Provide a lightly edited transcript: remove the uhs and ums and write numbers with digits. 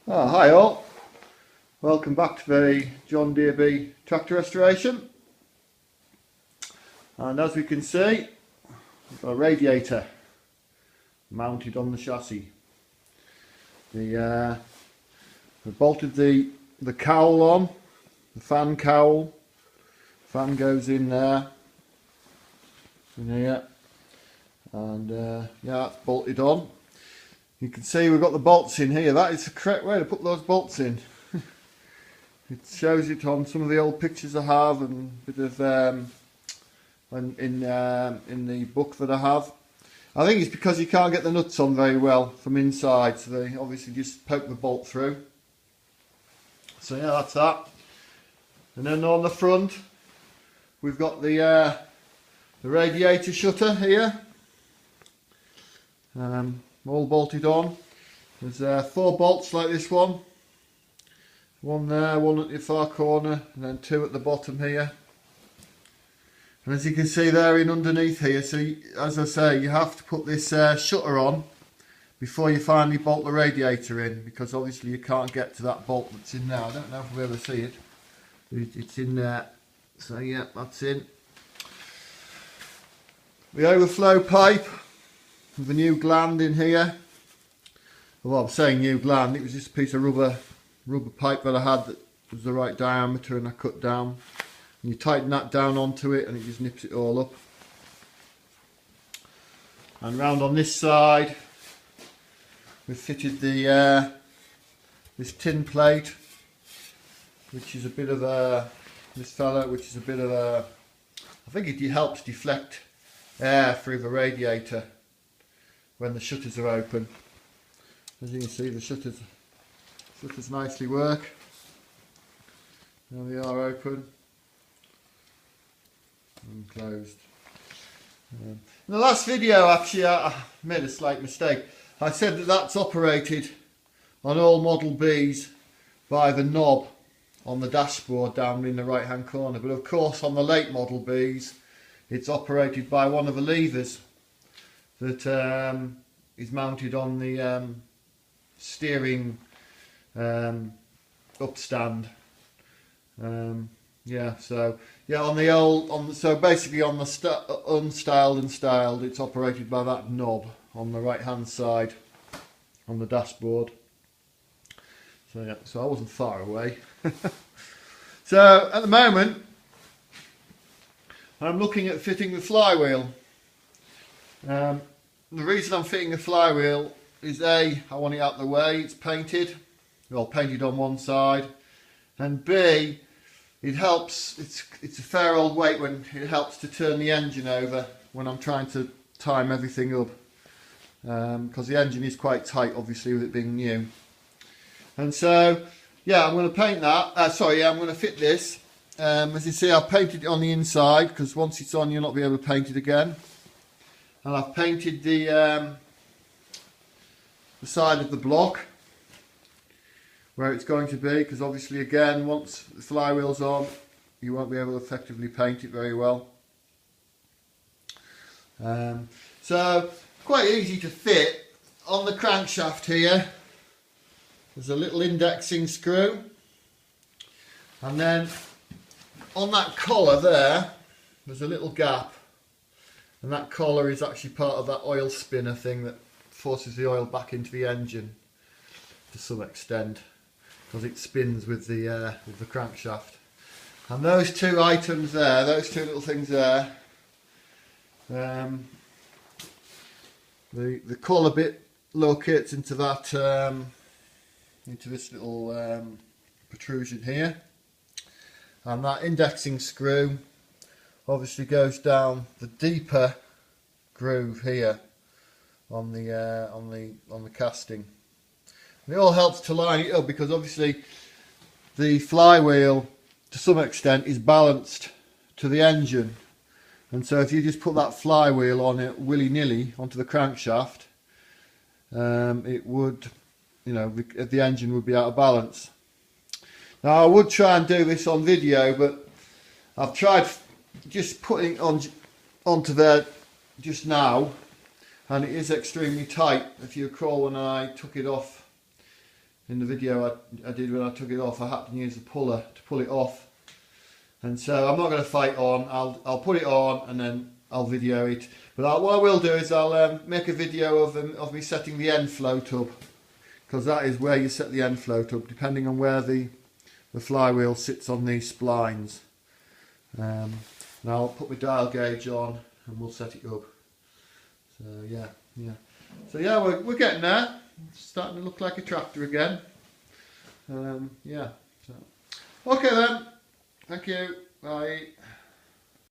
Oh, hi all, welcome back to the John Deere B tractor restoration. And as we can see, we've got a radiator mounted on the chassis. We've bolted the cowl on, the fan cowl. Fan goes in there, in here, and yeah, it's bolted on. You can see we've got the bolts in here. That is the correct way to put those bolts in. It shows it on some of the old pictures I have and a bit of in the book that I have. I think it's because you can't get the nuts on very well from inside, so they obviously just poke the bolt through. So yeah, that's that. And then on the front, we've got the radiator shutter here. All bolted on. There's 4 bolts like this one. One there, one at the far corner, and then 2 at the bottom here. And as you can see there in underneath here, so as I say, you have to put this shutter on before you finally bolt the radiator in, because obviously you can't get to that bolt that's in there. I don't know if we'll ever see it. It's in there. So yeah, that's in. The overflow pipe with a new gland in here. Well, I'm saying new gland, it was just a piece of rubber pipe that I had that was the right diameter, and I cut down. And you tighten that down onto it and it just nips it all up. And round on this side, we've fitted the this tin plate, which is a bit of a, I think it helps deflect air through the radiator when the shutters are open. As you can see, the shutters nicely work. There they are, open and closed. In the last video, actually, I made a slight mistake. I said that that's operated on all Model Bs by the knob on the dashboard down in the right hand corner, but of course on the late Model Bs it's operated by one of the levers that is mounted on the steering upstand. Yeah, so yeah, on the old, so basically on the unstyled and styled, it's operated by that knob on the right hand side on the dashboard. So yeah, so I wasn't far away. So at the moment I'm looking at fitting the flywheel. The reason I'm fitting the flywheel is A, I want it out of the way, it's painted, well, painted on one side, and B, it helps, it's a fair old weight when it helps to turn the engine over when I'm trying to time everything up, because the engine is quite tight obviously with it being new. And so yeah, I'm going to paint that, I'm going to fit this. As you see, I've painted it on the inside because once it's on you'll not be able to paint it again. And I've painted the side of the block where it's going to be, because obviously again once the flywheel's on you won't be able to effectively paint it very well. So quite easy to fit. On the crankshaft here there's a little indexing screw, and then on that collar there's a little gap, and that collar is actually part of that oil spinner thing that forces the oil back into the engine to some extent, because it spins with the crankshaft. And those 2 items there, those 2 little things there, the collar bit locates into that into this little protrusion here, and that indexing screw obviously goes down the deeper groove here on the casting. And it all helps to line it up, because obviously the flywheel to some extent is balanced to the engine, and so if you just put that flywheel on it willy-nilly onto the crankshaft, it would, you know, the engine would be out of balance. Now I would try and do this on video, but I've tried just putting it onto there just now, and it is extremely tight. If you recall, when I took it off in the video I did when I took it off. I had to use the puller to pull it off, and so I'm not going to fight on. I'll put it on and then I'll video it. But what I will do is I'll make a video of me setting the end float up, because that is where you set the end float up, depending on where the flywheel sits on these splines. And I'll put my dial gauge on and we'll set it up. So yeah. So yeah, we're getting there. It's starting to look like a tractor again. Yeah. So. Okay then. Thank you. Bye.